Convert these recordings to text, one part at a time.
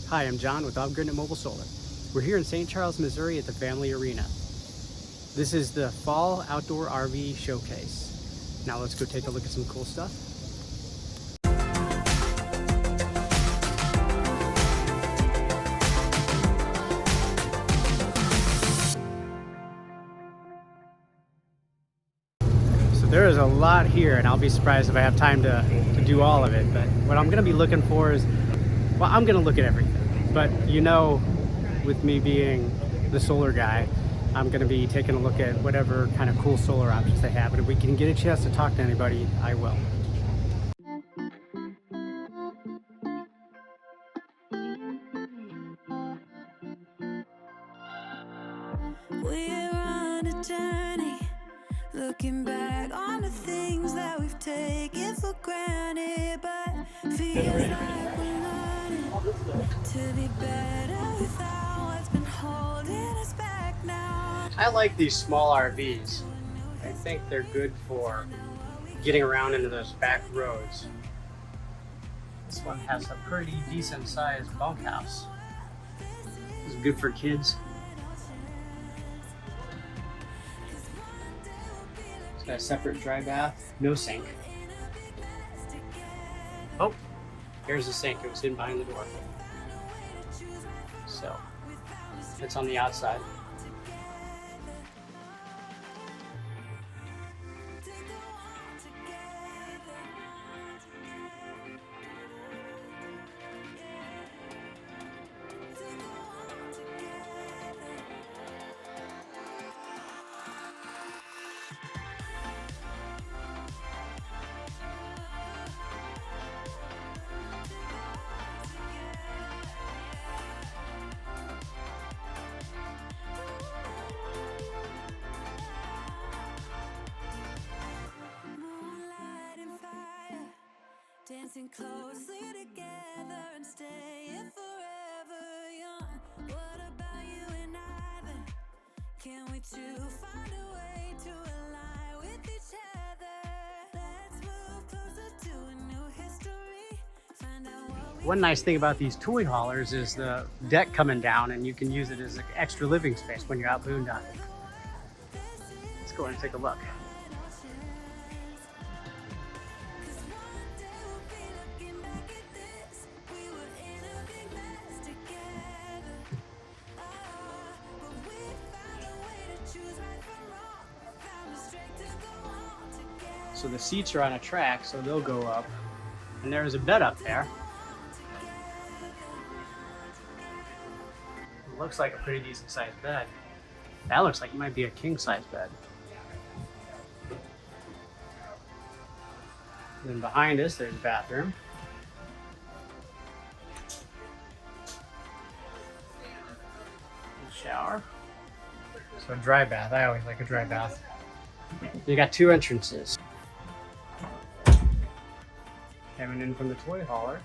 Hi, I'm John with Gridin Mobile Solar. We're here in St. Charles, Missouri at the Family Arena. This is the Fall Outdoor RV Showcase. Now let's go take a look at some cool stuff. So there is a lot here, and I'll be surprised if I have time to do all of it. But what I'm going to be looking for is, well, I'm going to look at everything. But you know, with me being the solar guy, I'm going to be taking a look at whatever kind of cool solar options they have. And if we can get a chance to talk to anybody, I will. We're on a journey, looking back on the things that we've taken for granted, but feels like we're learning to be better without what's been holding us back now. I like these small RVs. I think they're good for getting around into those back roads. This one has a pretty decent sized bunk house. It's good for kids. It's got a separate dry bath, no sink. Oh, here's the sink. It was hidden behind the door. So, it's on the outside. Dancing closely together and staying forever young. What about you and I then? Can we two find a way to align with each other? Let's move closer to a new history. Find out what we One nice thing about these toy haulers is the deck coming down, and you can use it as an extra living space when you're out boondocking. Let's go and take a look. So the seats are on a track, so they'll go up. And there's a bed up there. It looks like a pretty decent sized bed. That looks like it might be a king size bed. And then behind us, there's a bathroom. Shower. So a dry bath. I always like a dry bath. You got two entrances. Coming in from the toy hauler.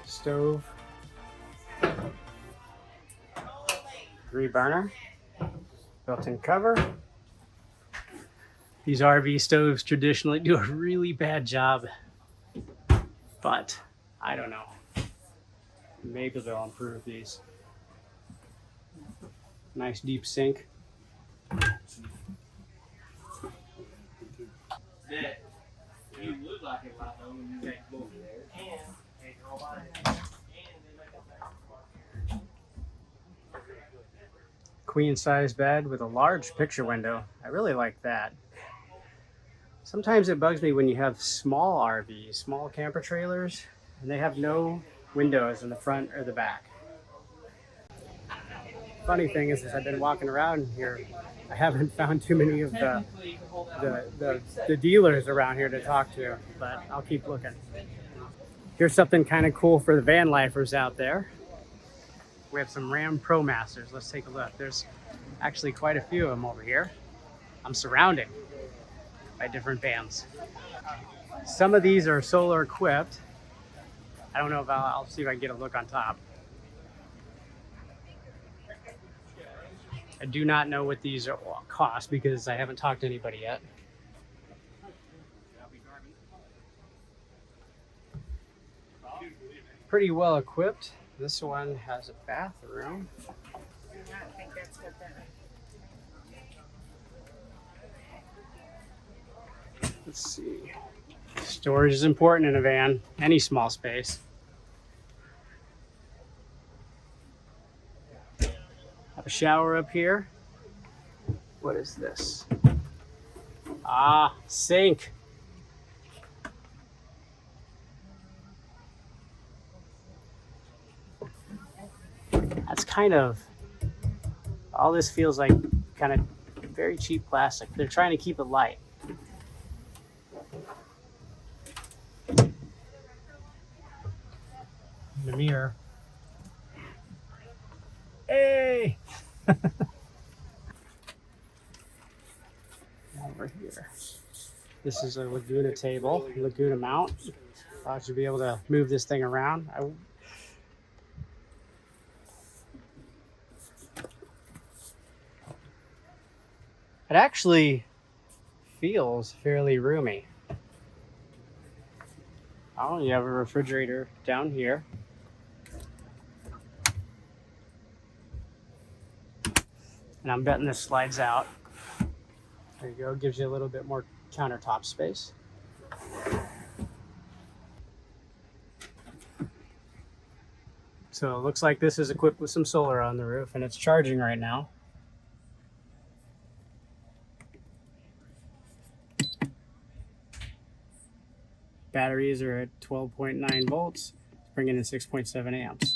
Stove. 3 burner. Built-in cover. These RV stoves traditionally do a really bad job, but I don't know. Maybe they'll improve these. Nice deep sink. Queen size bed with a large picture window. I really like that. Sometimes it bugs me when you have small RVs, small camper trailers, and they have no windows in the front or the back. Funny thing is, as I've been walking around here, I haven't found too many of the dealers around here to talk to, but I'll keep looking. Here's something kind of cool for the van lifers out there. We have some Ram Promasters. Let's take a look. There's actually quite a few of them over here. I'm surrounded by different vans. Some of these are solar equipped. I don't know if I'll see if I can get a look on top. I do not know what these cost because I haven't talked to anybody yet. Pretty well equipped. This one has a bathroom. I think that's what that. Let's see. Storage is important in a van, any small space. Have a shower up here. What is this? Ah, sink. That's kind of, all this feels like kind of very cheap plastic. They're trying to keep it light. The mirror. Hey! Over here. This is a Laguna table, Laguna mount. Thought you'd be able to move this thing around. It actually feels fairly roomy. Oh, you have a refrigerator down here. And I'm betting this slides out. There you go, gives you a little bit more countertop space. So it looks like this is equipped with some solar on the roof and it's charging right now. Batteries are at 12.9 volts, bringing in 6.7 amps.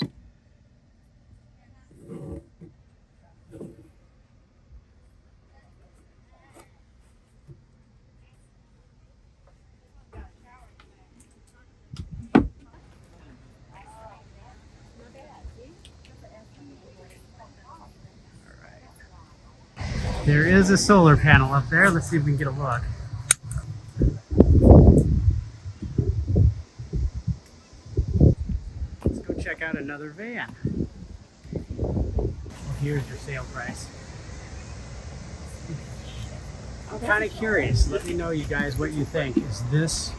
There is a solar panel up there. Let's see if we can get a look. Let's go check out another van. Well, here's your sale price. I'm kind of curious. Let me know, you guys, what you think. Is this,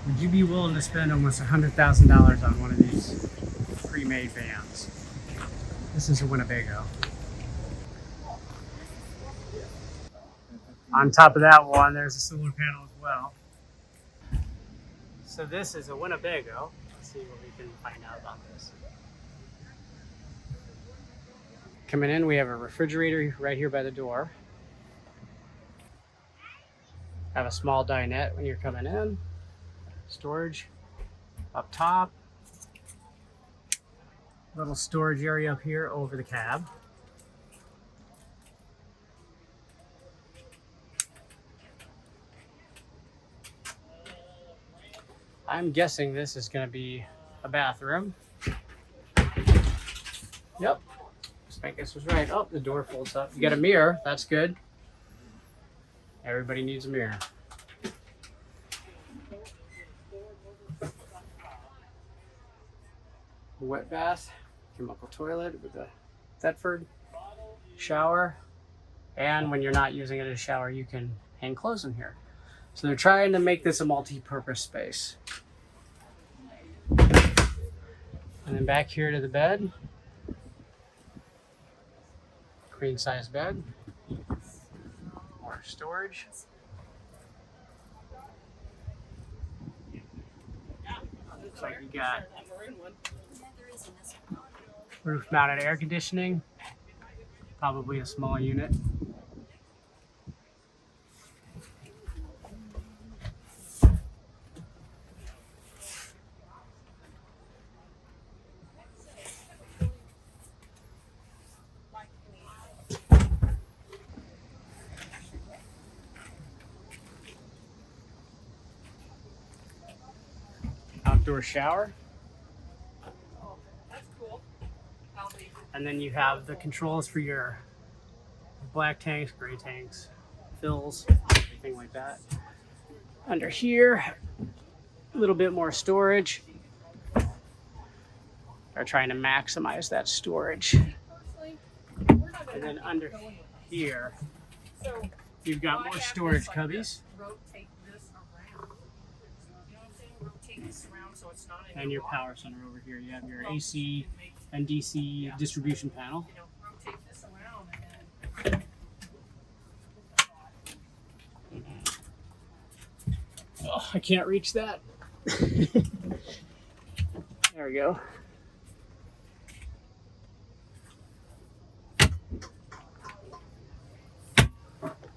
would you be willing to spend almost $100,000 on one of these pre-made vans? This is a Winnebago. On top of that one, there's a solar panel as well. So this is a Winnebago. Let's see what we can find out about this. Coming in, we have a refrigerator right here by the door. Have a small dinette when you're coming in. Storage up top. Little storage area up here over the cab. I'm guessing this is going to be a bathroom. Yep. I guess was right. Oh, the door folds up. You got a mirror. That's good. Everybody needs a mirror. Wet bath, chemical toilet with a Thetford shower. And when you're not using it as a shower, you can hang clothes in here. So they're trying to make this a multi-purpose space. And then back here to the bed. Queen size bed. More storage. Looks like you got roof mounted air conditioning. Probably a small unit. Outdoor shower. And then you have the controls for your black tanks, gray tanks, fills, everything like that. Under here, a little bit more storage. They're trying to maximize that storage. And then under here, So you've got more storage cubbies. rotate this around. You know what I'm saying? Rotate this around so it's not in And your power center over here. You have your AC and DC distribution panel. You know, rotate this around and then Oh, I can't reach that. There we go.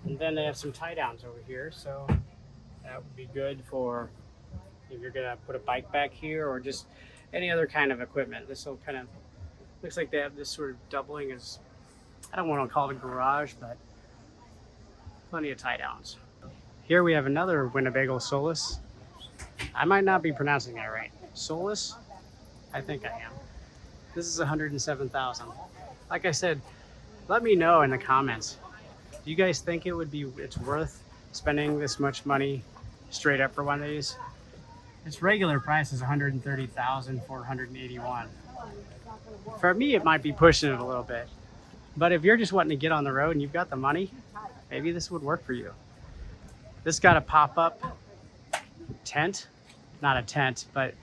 And then they have some tie downs over here, so that would be good for if you're gonna put a bike back here or just any other kind of equipment. This will kind of looks like they have this sort of doubling as, I don't want to call it a garage, but plenty of tie downs. Here we have another Winnebago Solas. I might not be pronouncing that right. Solas? I think I am. This is 107,000. Like I said, let me know in the comments. Do you guys think it's worth spending this much money straight up for one of these? Its regular price is 130,481. For me, it might be pushing it a little bit. But if you're just wanting to get on the road and you've got the money, maybe this would work for you. This got a pop-up tent, not a tent, but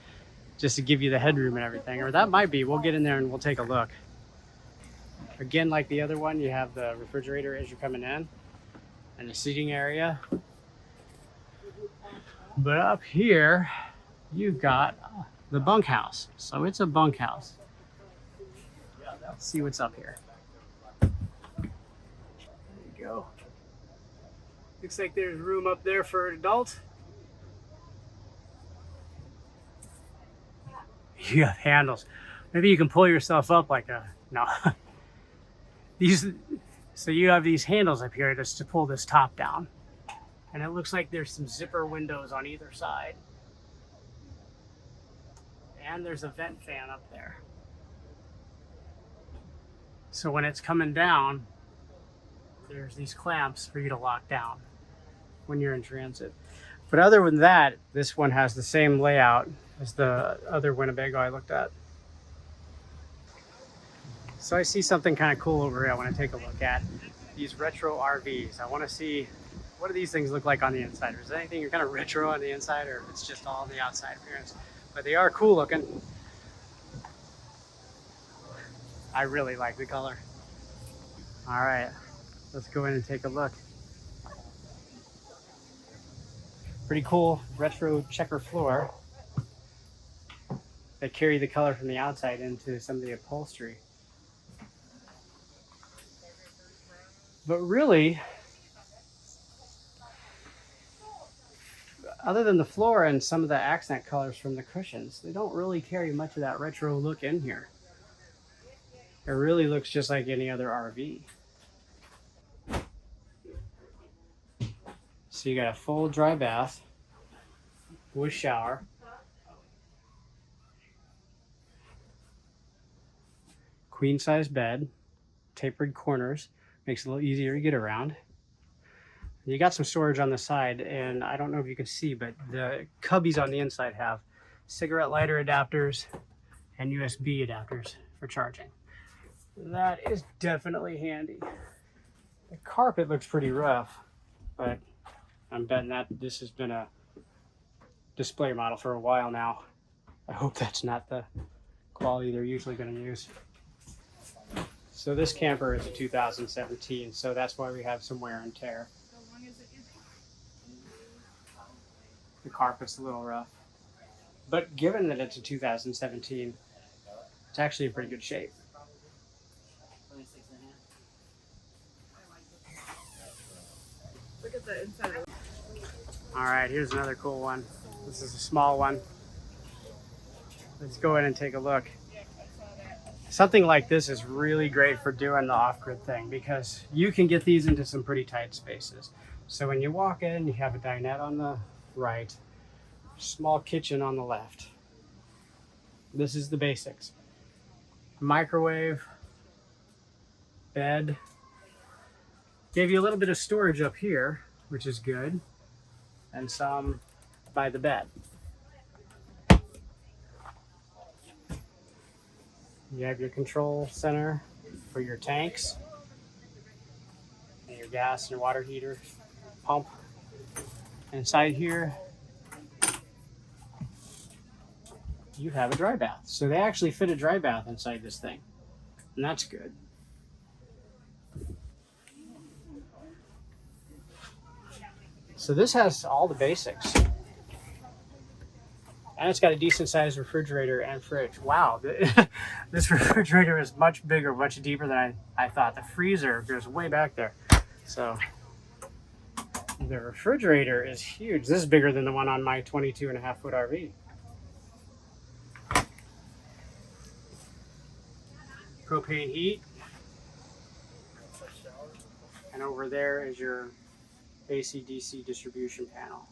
just to give you the headroom and everything, or that might be. We'll get in there and we'll take a look. Again, like the other one, you have the refrigerator as you're coming in and the seating area. But up here, you've got the bunk house. So it's a bunk house. Let's see what's up here. There you go. Looks like there's room up there for an adult. You have handles. Maybe you can pull yourself up like a, no. So you have these handles up here just to pull this top down. And it looks like there's some zipper windows on either side. And there's a vent fan up there. So when it's coming down, there's these clamps for you to lock down when you're in transit. But other than that, this one has the same layout as the other Winnebago I looked at. So I see something kind of cool over here I want to take a look at. These retro RVs. I want to see, what do these things look like on the inside? Is there anything kind of retro on the inside, or if it's just all the outside appearance? But they are cool looking. I really like the color. All right, let's go in and take a look. Pretty cool retro checker floor. They carry the color from the outside into some of the upholstery. But really, other than the floor and some of the accent colors from the cushions, they don't really carry much of that retro look in here. It really looks just like any other RV. So you got a full dry bath with shower. Queen size bed, tapered corners, makes it a little easier to get around. You got some storage on the side, and I don't know if you can see, but the cubbies on the inside have cigarette lighter adapters and USB adapters for charging. That is definitely handy. The carpet looks pretty rough, but I'm betting that this has been a display model for a while now. I hope that's not the quality they're usually going to use. So this camper is a 2017, so that's why we have some wear and tear. how long is it? The carpet's a little rough. But given that it's a 2017, it's actually in pretty good shape. Look at the inside of All right, here's another cool one. This is a small one. Let's go in and take a look. Something like this is really great for doing the off-grid thing because you can get these into some pretty tight spaces. So when you walk in, you have a dinette on the right, small kitchen on the left. This is the basics. Microwave, bed. Gave you a little bit of storage up here, which is good, and some by the bed. You have your control center for your tanks. a gas and water heater pump. Inside here, you have a dry bath. So they actually fit a dry bath inside this thing, and that's good. So this has all the basics. And it's got a decent sized refrigerator and fridge. Wow, this refrigerator is much bigger, much deeper than I thought. The freezer goes way back there. So the refrigerator is huge. This is bigger than the one on my 22.5-foot RV. Propane heat. And over there is your AC/DC distribution panel.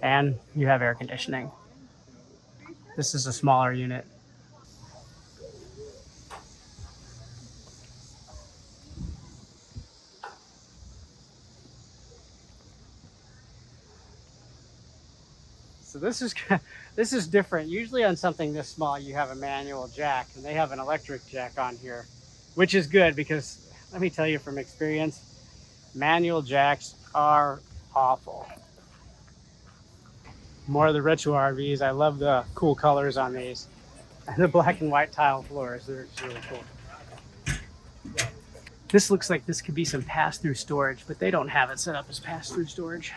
And you have air conditioning. This is a smaller unit. So this is different. Usually on something this small, you have a manual jack, and they have an electric jack on here, which is good because let me tell you from experience, manual jacks are awful. More of the retro RVs. I love the cool colors on these. And the black and white tile floors, they're really cool. This looks like this could be some pass-through storage, but they don't have it set up as pass-through storage.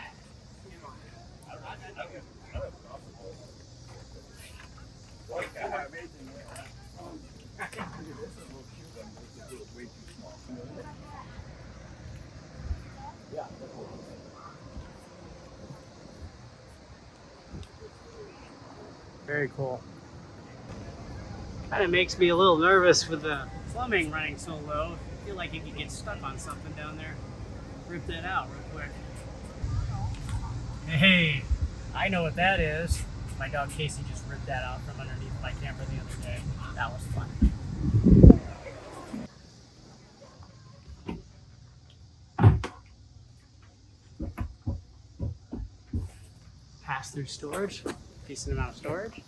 Very cool. Kind of makes me a little nervous with the plumbing running so low. I feel like you could get stuck on something down there. Rip that out real quick. Hey, I know what that is. My dog Casey just ripped that out from underneath my camper the other day. That was fun. Pass-through storage. Decent amount of storage.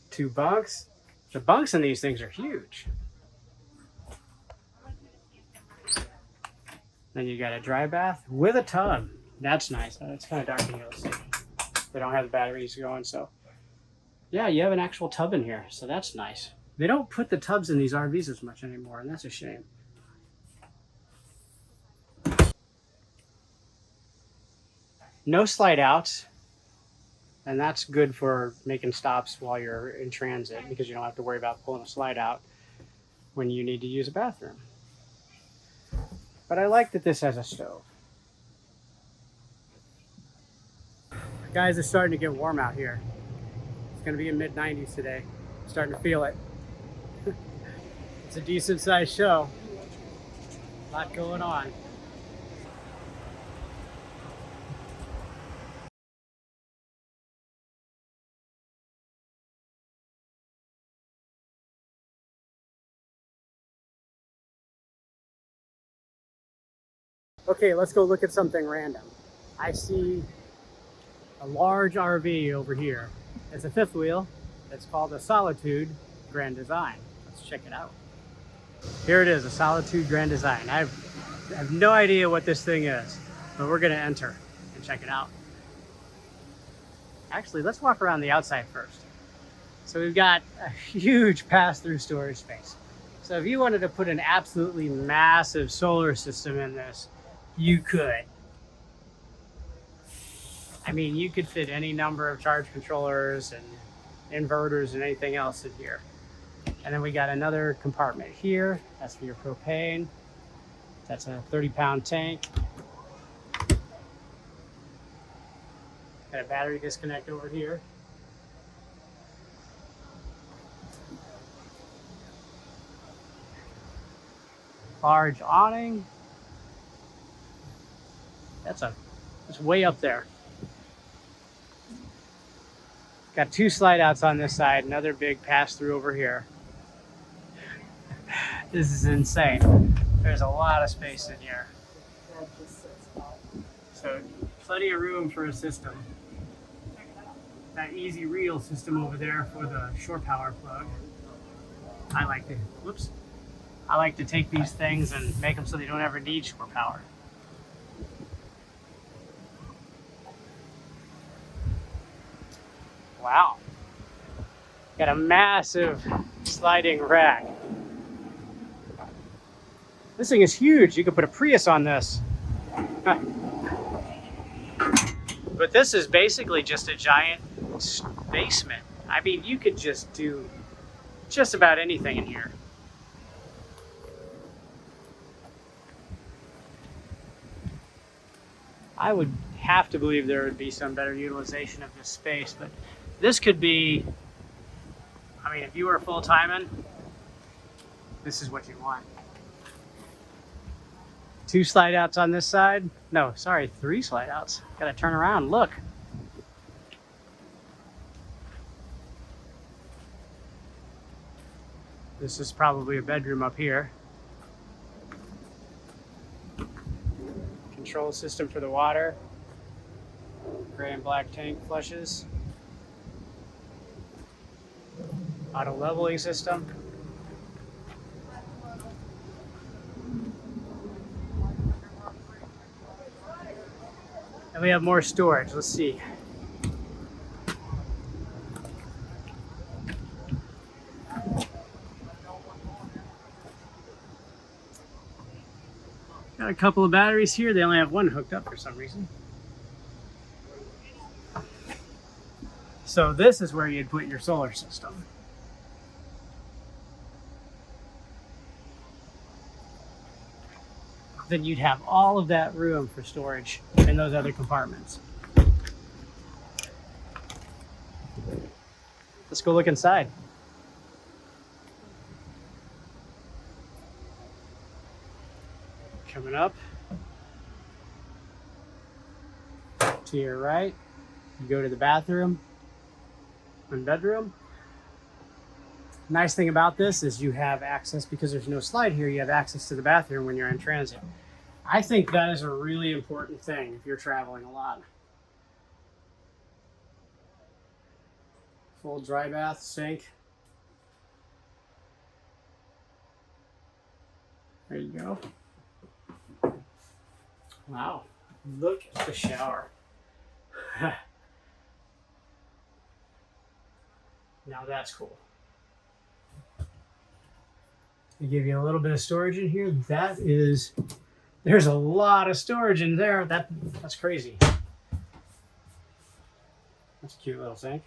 Two bunks. The bunks in these things are huge. Then you got a dry bath with a tub. That's nice. It's kind of dark in here. Let's see. They don't have the batteries going, so yeah, you have an actual tub in here, so that's nice. They don't put the tubs in these RVs as much anymore, and that's a shame. No slide outs, and that's good for making stops while you're in transit because you don't have to worry about pulling a slide out when you need to use a bathroom. But I like that this has a stove. Guys, it's starting to get warm out here. It's going to be in mid-90s today. I'm starting to feel it. It's a decent sized show. A lot going on. Okay, let's go look at something random. I see a large RV over here. It's a fifth wheel. It's called a Solitude Grand Design. Let's check it out. Here it is, a Solitude Grand Design. I have no idea what this thing is, but we're gonna enter and check it out. Actually, let's walk around the outside first. So we've got a huge pass-through storage space. So if you wanted to put an absolutely massive solar system in this, you could. I mean, you could fit any number of charge controllers and inverters and anything else in here. And then we got another compartment here. That's for your propane. That's a 30-pound tank. Got a battery disconnect over here. Large awning. That's way up there. Got two slide outs on this side, another big pass through over here. This is insane. There's a lot of space in here. So plenty of room for a system. That easy reel system over there for the shore power plug. I like to take these things and make them so they don't ever need shore power. Wow. Got a massive sliding rack. This thing is huge. You could put a Prius on this. But this is basically just a giant basement. I mean, you could just do just about anything in here. I would have to believe there would be some better utilization of this space, but this could be, I mean, if you were full-timing, this is what you want. 2 slide outs on this side. No, sorry, 3 slide outs. Gotta turn around, look. This is probably a bedroom up here. Control system for the water. Gray and black tank flushes. Auto leveling system. And we have more storage. Let's see. Got a couple of batteries here. They only have one hooked up for some reason. So this is where you'd put your solar system. Then you'd have all of that room for storage in those other compartments. Let's go look inside. Coming up to your right, you go to the bathroom and bedroom. Nice thing about this is you have access, because there's no slide here, you have access to the bathroom when you're in transit. I think that is a really important thing if you're traveling a lot. Full dry bath, sink. There you go. Wow, look at the shower. Now that's cool. They give you a little bit of storage in here. There's a lot of storage in there. That's crazy. That's a cute little sink.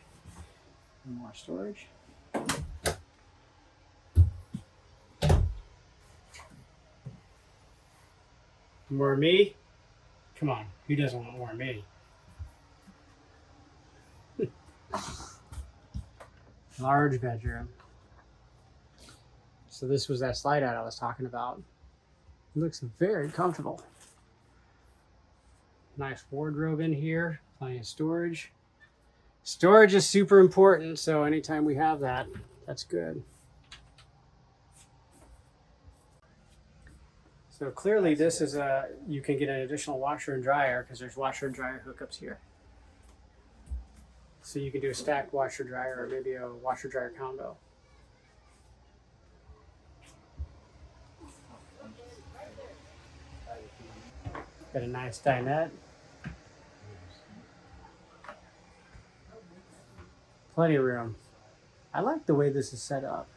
More storage. More me? Come on, who doesn't want more me? Large bedroom. So this was that slide out I was talking about. It looks very comfortable. Nice wardrobe in here, plenty of storage. Storage is super important, so anytime we have that, that's good. So clearly this is you can get an additional washer and dryer because there's washer and dryer hookups here. So you can do a stacked washer dryer or maybe a washer dryer combo. Got a nice dinette. Plenty of room. I like the way this is set up.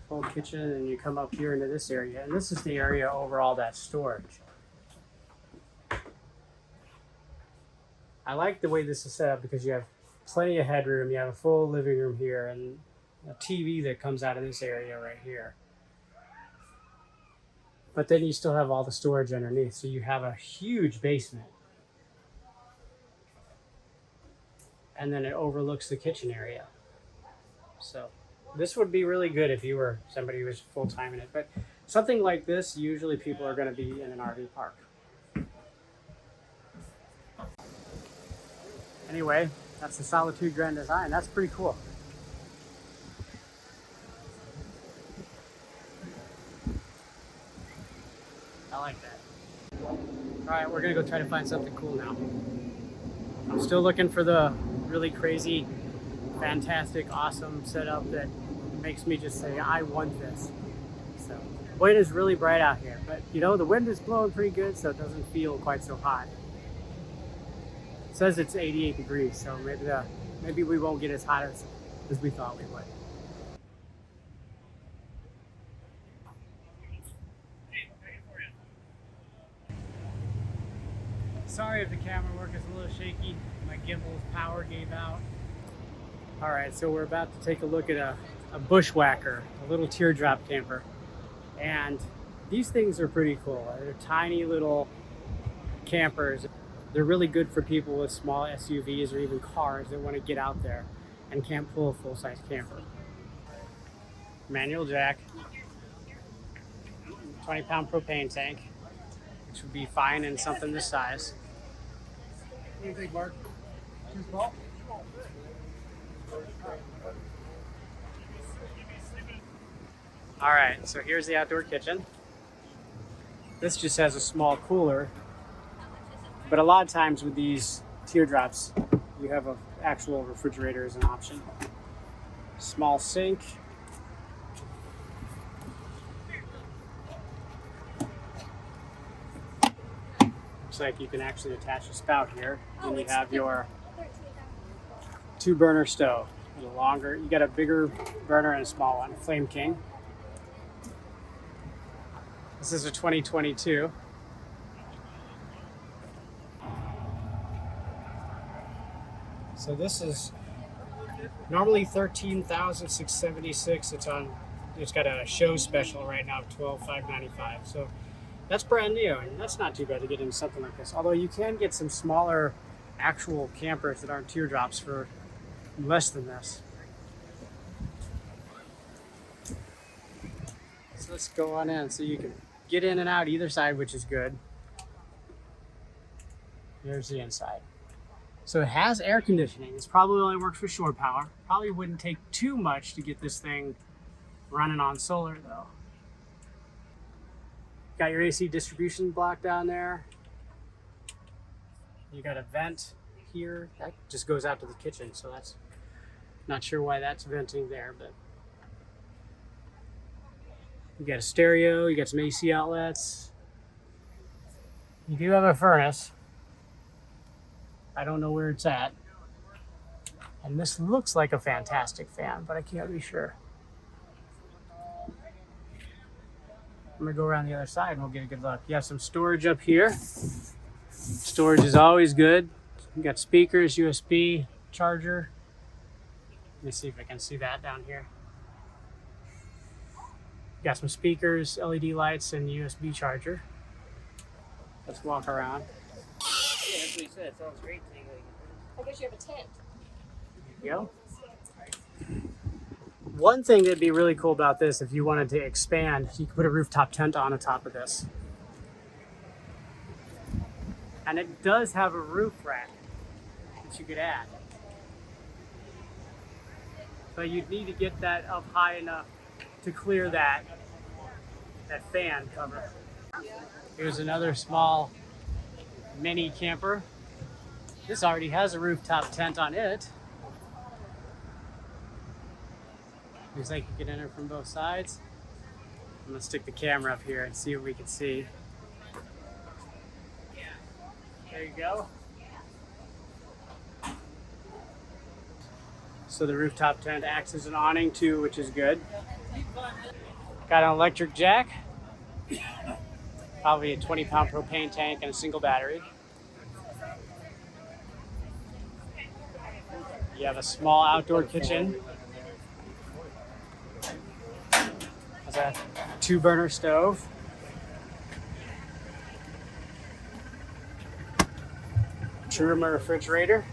Full kitchen, and you come up here into this area, and this is the area over all that storage. I like the way this is set up because you have plenty of headroom, you have a full living room here, and a TV that comes out of this area right here. But then you still have all the storage underneath, so you have a huge basement. And then it overlooks the kitchen area. So this would be really good if you were somebody who was full-time in it. But something like this, usually people are going to be in an RV park. Anyway, that's the Solitude Grand Design. That's pretty cool. like that. All right, we're gonna go try to find something cool now. I'm still looking for the really crazy, fantastic, awesome setup that makes me just say, I want this. So, the wind is really bright out here, but you know, the wind is blowing pretty good, so it doesn't feel quite so hot. It says it's 88 degrees, so maybe we won't get as hot as we thought we would. Sorry if the camera work is a little shaky. My gimbal's power gave out. All right, so we're about to take a look at a bushwhacker, a little teardrop camper. And these things are pretty cool. They're tiny little campers. They're really good for people with small SUVs or even cars that want to get out there and can't pull a full-size camper. Manual jack, 20-pound propane tank, which would be fine in something this size. What do you think, Mark? Too small? All right, so here's the outdoor kitchen. This just has a small cooler, but a lot of times with these teardrops, you have an actual refrigerator as an option. Small sink. Looks like you can actually attach a spout here. And you have your 2-burner stove. A little longer. You got a bigger burner and a small one. Flame King. This is a 2022. So this is normally $13,676. It's got a show special right now of $12,595. So that's brand new, and that's not too bad to get into something like this. Although you can get some smaller actual campers that aren't teardrops for less than this. So let's go on in so you can get in and out either side, which is good. Here's the inside. So it has air conditioning. This probably only works for shore power. Probably wouldn't take too much to get this thing running on solar though. Got your AC distribution block down there. You got a vent here. That just goes out to the kitchen, so that's not sure why that's venting there, but you got a stereo, you got some AC outlets. You do have a furnace. I don't know where it's at. And this looks like a fantastic fan, but I can't be sure. I'm gonna go around the other side and we'll get a good look. You have some storage up here. Storage is always good. You got speakers, USB, charger. Let me see if I can see that down here. You got some speakers, LED lights, and USB charger. Let's walk around. Yeah, that's what he said. It sounds great. I guess you have a tent. There you go. One thing that'd be really cool about this, if you wanted to expand, you could put a rooftop tent on the top of this. And it does have a roof rack that you could add. But you'd need to get that up high enough to clear that fan cover. Here's another small mini camper. This already has a rooftop tent on it. Looks like you can enter from both sides. I'm gonna stick the camera up here and see what we can see. There you go. So the rooftop tent acts as an awning too, which is good. Got an electric jack. Probably a 20-pound propane tank and a single battery. You have a small outdoor kitchen. Has a 2-burner stove. Two-room refrigerator.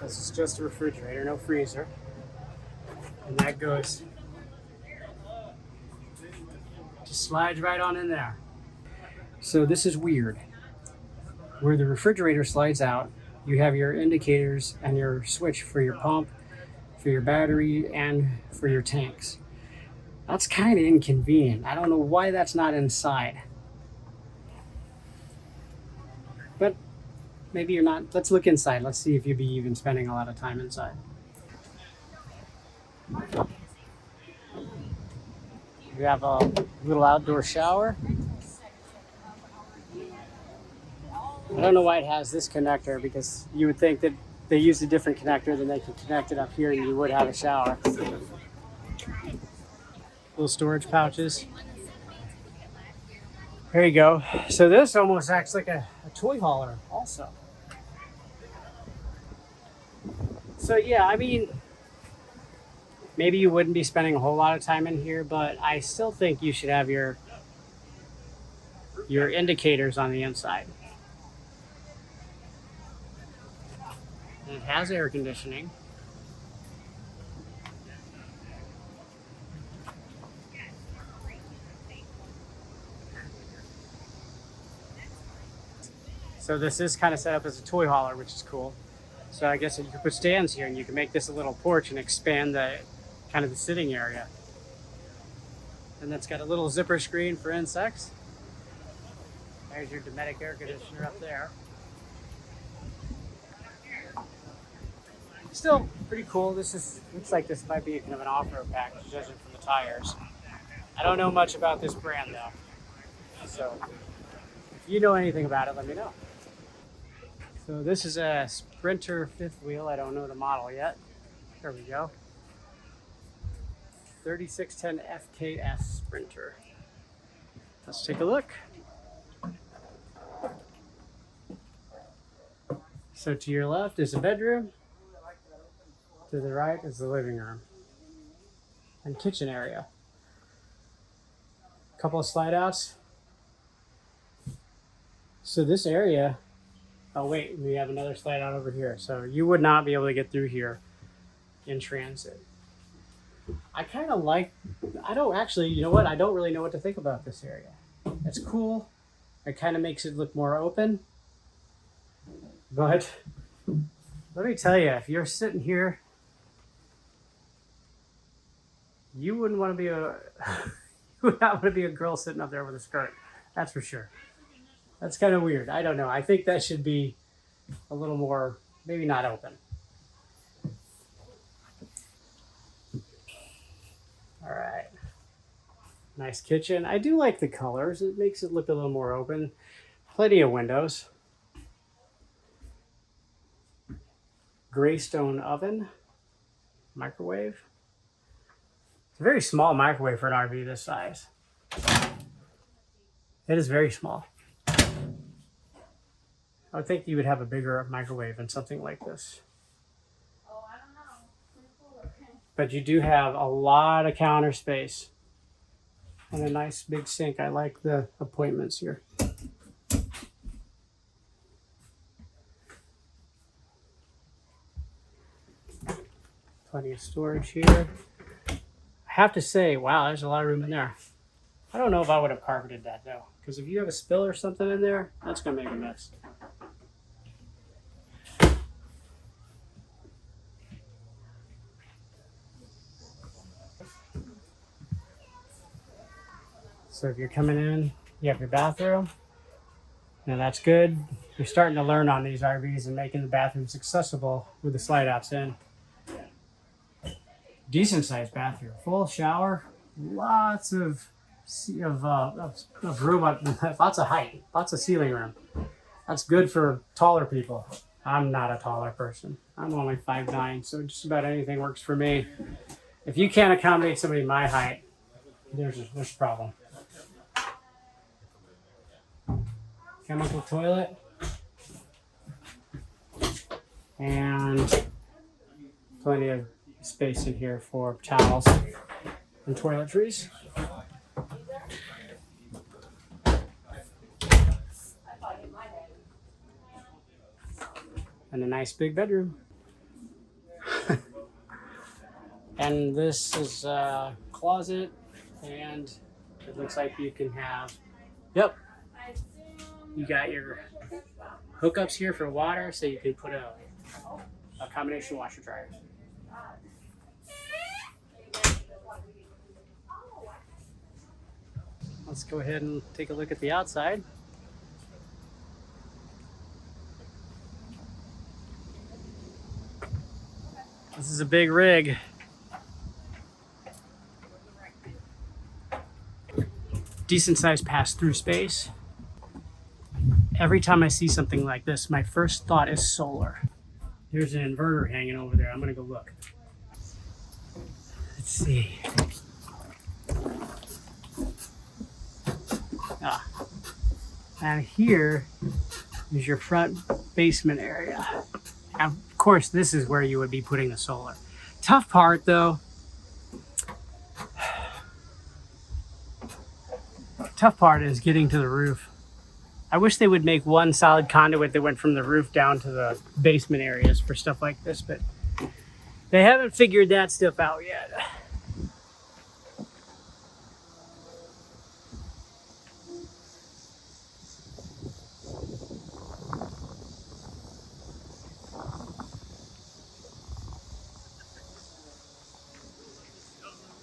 This is just a refrigerator, no freezer. And that goes, just slides right on in there. So this is weird. Where the refrigerator slides out, you have your indicators and your switch for your pump, for your battery, and for your tanks. That's kind of inconvenient. I don't know why that's not inside. But maybe you're not. Let's look inside. Let's see if you'd be even spending a lot of time inside. We have a little outdoor shower. I don't know why it has this connector, because you would think that they used a different connector, then they could connect it up here and you would have a shower. Little storage pouches. There you go. So this almost acts like a toy hauler also. So yeah, I mean, maybe you wouldn't be spending a whole lot of time in here, but I still think you should have your indicators on the inside. And it has air conditioning. So this is kind of set up as a toy hauler, which is cool. So I guess you could put stands here and you can make this a little porch and expand the kind of the sitting area. And that's got a little zipper screen for insects. There's your Dometic air conditioner up there. Still pretty cool. Looks like this might be kind of an off-road package, judging from the tires. I don't know much about this brand though. So if you know anything about it, let me know. So this is a Sprinter fifth wheel. I don't know the model yet. There we go. 3610 FKS Sprinter. Let's take a look. So to your left is a bedroom. To the right is the living room and kitchen area. A couple of slide outs. So this area, oh wait, we have another slide out over here. So you would not be able to get through here in transit. I kind of like, I don't actually, you know what? I don't really know what to think about this area. It's cool. It kind of makes it look more open. But let me tell you, if you're sitting here, you wouldn't want to be you would not want to be a girl sitting up there with a skirt. That's for sure. That's kind of weird. I don't know. I think that should be a little more, maybe not open. All right. Nice kitchen. I do like the colors. It makes it look a little more open. Plenty of windows. Gray stone oven. Microwave. It's a very small microwave for an RV this size. It is very small. I would think you would have a bigger microwave in something like this. Oh, I don't know. But you do have a lot of counter space. And a nice big sink. I like the appointments here. Plenty of storage here. I have to say, wow, there's a lot of room in there. I don't know if I would have carpeted that though, because if you have a spill or something in there, that's gonna make a mess. So if you're coming in, you have your bathroom. Now that's good. You're starting to learn on these RVs and making the bathrooms accessible with the slide outs in. Decent sized bathroom, full shower, lots of room, lots of height, lots of ceiling room. That's good for taller people. I'm not a taller person. I'm only 5'9", so just about anything works for me. If you can't accommodate somebody my height, there's a problem. Chemical toilet. And plenty of space in here for towels and toiletries. And a nice big bedroom. And this is a closet, and it looks like you can have, yep, you got your hookups here for water, so you can put a combination washer dryer. Let's go ahead and take a look at the outside. This is a big rig. Decent sized pass-through space. Every time I see something like this, my first thought is solar. There's an inverter hanging over there. I'm gonna go look. Let's see. Ah. And here is your front basement area. And of course, this is where you would be putting the solar. Tough part though. Tough part is getting to the roof. I wish they would make one solid conduit that went from the roof down to the basement areas for stuff like this, but they haven't figured that stuff out yet.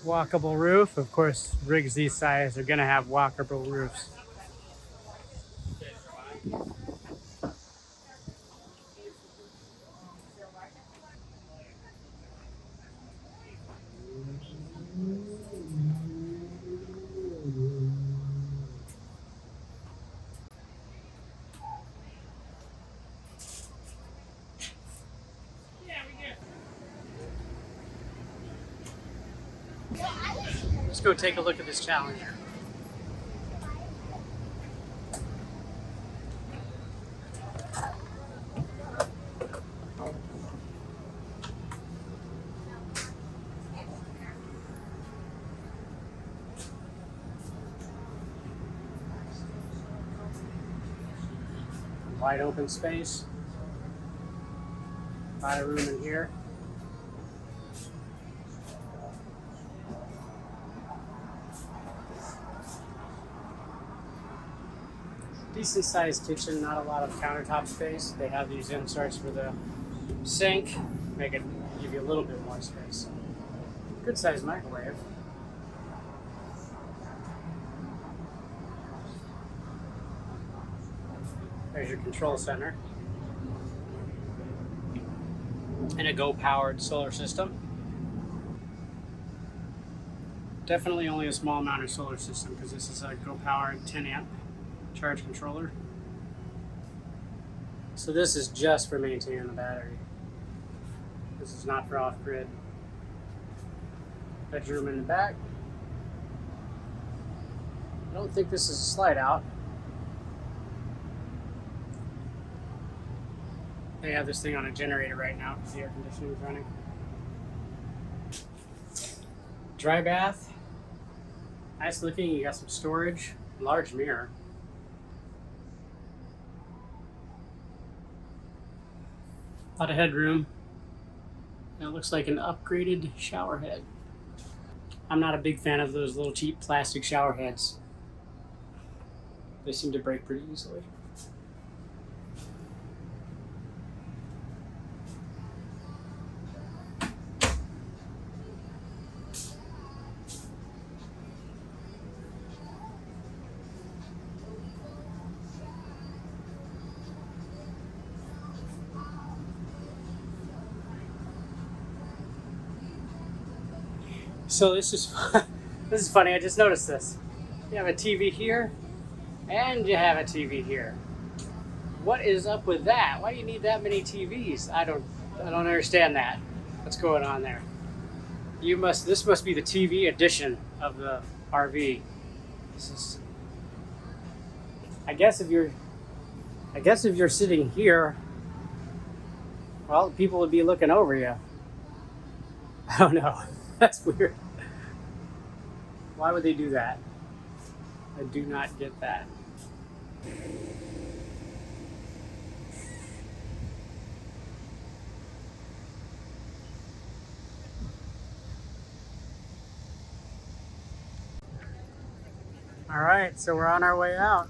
Walkable roof. Of course, rigs these size are gonna have walkable roofs. Let's go take a look at this Challenger. Wide open space. A lot of room in here. Decent sized kitchen, not a lot of countertop space. They have these inserts for the sink, make it give you a little bit more space. Good sized microwave. There's your control center. And a Go powered solar system. Definitely only a small amount of solar system because this is a Go powered 10 amp charge controller. So this is just for maintaining the battery. This is not for off-grid. Bedroom in the back. I don't think this is a slide out. They have this thing on a generator right now because the air conditioning is running. Dry bath. Nice looking. You got some storage. Large mirror. A lot of headroom. And it looks like an upgraded shower head. I'm not a big fan of those little cheap plastic shower heads. They seem to break pretty easily. So this is this is funny. I just noticed this. You have a TV here, and you have a TV here. What is up with that? Why do you need that many TVs? I don't understand that. What's going on there? This must be the TV edition of the RV. This is. I guess if you're sitting here, well, people would be looking over you. I don't know. That's weird. Why would they do that? I do not get that. All right, so we're on our way out.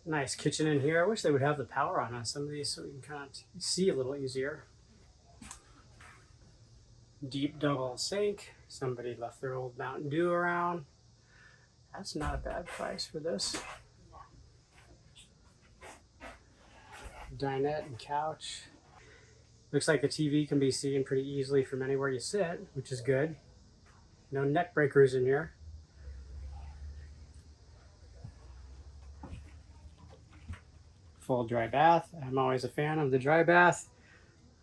Nice kitchen in here. I wish they would have the power on some of these so we can kind of see a little easier. Deep double sink. Somebody left their old Mountain Dew around. That's not a bad price for this. Dinette and couch. Looks like the TV can be seen pretty easily from anywhere you sit, which is good. No neck breakers in here. Full dry bath. I'm always a fan of the dry bath.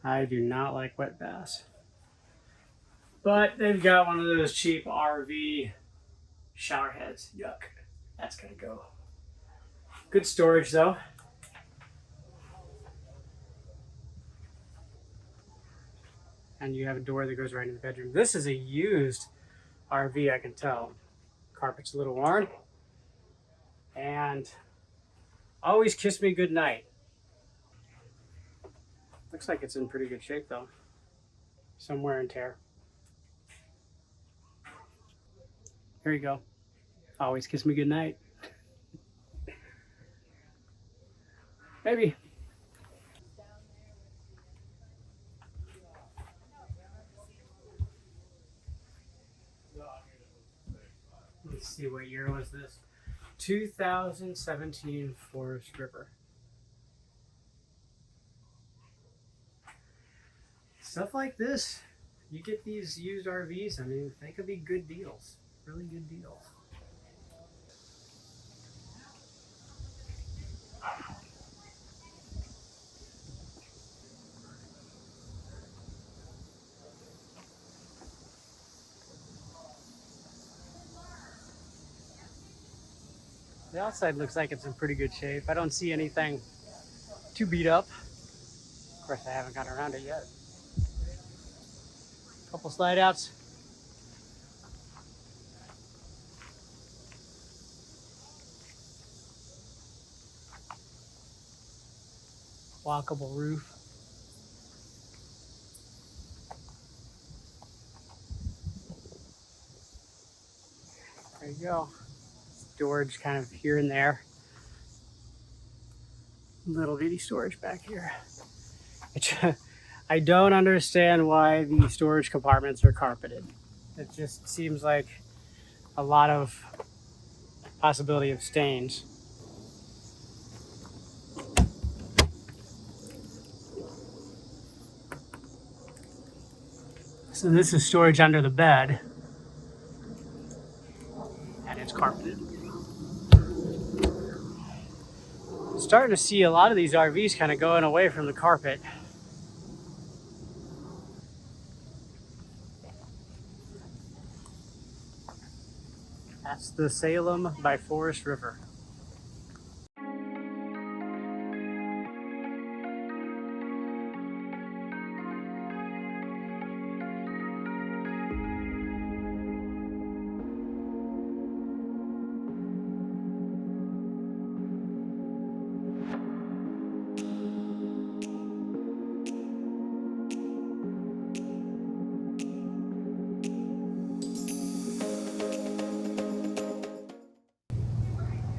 I do not like wet baths. But they've got one of those cheap RV shower heads. Yuck. That's gotta go. Good storage though. And you have a door that goes right in the bedroom. This is a used RV, I can tell. Carpet's a little worn. And always kiss me goodnight. Looks like it's in pretty good shape though. Some wear and tear. Here you go. Always kiss me goodnight. Maybe. Let's see, what year was this? 2017 Forest River. Stuff like this, you get these used RVs, I mean, they could be good deals. Really good deals. The outside looks like it's in pretty good shape. I don't see anything too beat up. Of course, I haven't gotten around it yet. Couple slide outs. Walkable roof. There you go. Storage kind of here and there. Little bitty storage back here. I don't understand why the storage compartments are carpeted. It just seems like a lot of possibility of stains. So this is storage under the bed, and it's carpeted. Starting to see a lot of these RVs kind of going away from the carpet. That's the Salem by Forest River.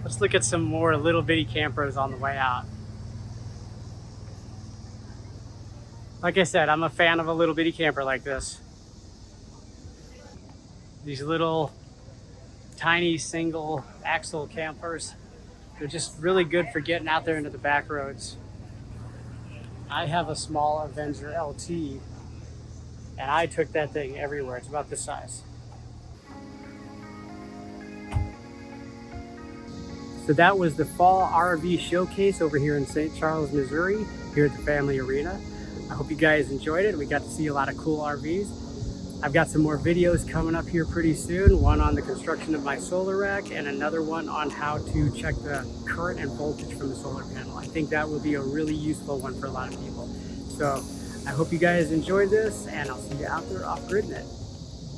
Let's look at some more little bitty campers on the way out. Like I said, I'm a fan of a little bitty camper like this. These little tiny single axle campers, they're just really good for getting out there into the back roads. I have a small Avenger LT and I took that thing everywhere. It's about this size. So that was the fall RV showcase over here in St. Charles, Missouri, here at the Family Arena. I hope you guys enjoyed it. We got to see a lot of cool RVs. I've got some more videos coming up here pretty soon. One on the construction of my solar rack and another one on how to check the current and voltage from the solar panel. I think that will be a really useful one for a lot of people. So I hope you guys enjoyed this, and I'll see you out there off Gridin.